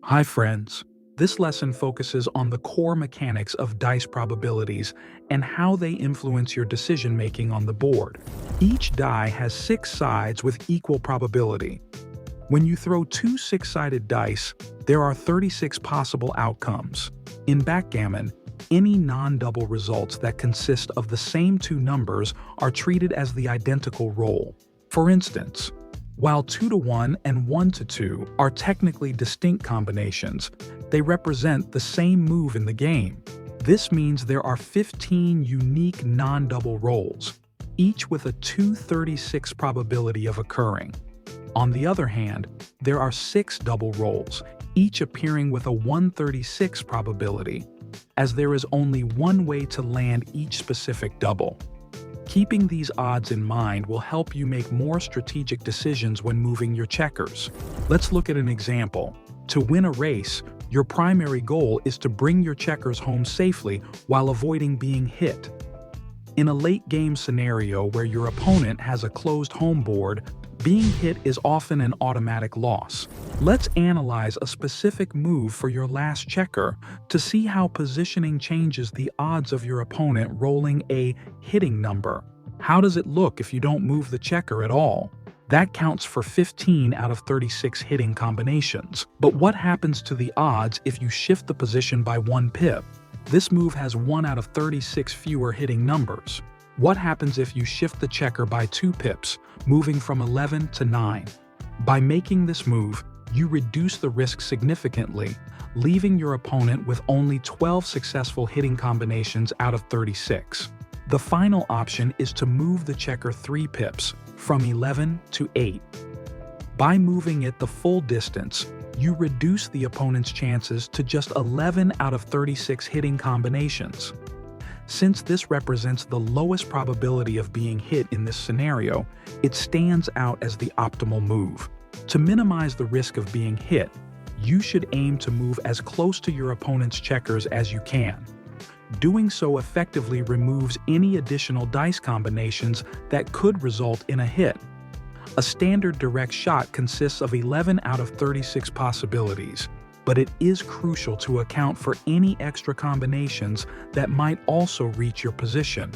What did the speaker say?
Hi friends. This lesson focuses on the core mechanics of dice probabilities and how they influence your decision-making on the board. Each die has 6 sides with equal probability. When you throw two 6-sided dice, there are 36 possible outcomes. In backgammon, any non-double results that consist of the same two numbers are treated as the identical roll. For instance, while 2-1 and 1-2 are technically distinct combinations, they represent the same move in the game. This means there are 15 unique non-double rolls, each with a 2/36 probability of occurring. On the other hand, there are 6 double rolls, each appearing with a 1/36 probability, as there is only one way to land each specific double. Keeping these odds in mind will help you make more strategic decisions when moving your checkers. Let's look at an example. To win a race, your primary goal is to bring your checkers home safely while avoiding being hit. In a late-game scenario where your opponent has a closed home board, being hit is often an automatic loss. Let's analyze a specific move for your last checker to see how positioning changes the odds of your opponent rolling a hitting number. How does it look if you don't move the checker at all? That counts for 15 out of 36 hitting combinations. But what happens to the odds if you shift the position by 1 pip? This move has 1 out of 36 fewer hitting numbers. What happens if you shift the checker by 2 pips, moving from 11 to 9? By making this move, you reduce the risk significantly, leaving your opponent with only 12 successful hitting combinations out of 36. The final option is to move the checker 3 pips, from 11 to 8. By moving it the full distance, you reduce the opponent's chances to just 11 out of 36 hitting combinations. Since this represents the lowest probability of being hit in this scenario, it stands out as the optimal move. To minimize the risk of being hit, you should aim to move as close to your opponent's checkers as you can. Doing so effectively removes any additional dice combinations that could result in a hit. A standard direct shot consists of 11 out of 36 possibilities, but it is crucial to account for any extra combinations that might also reach your position.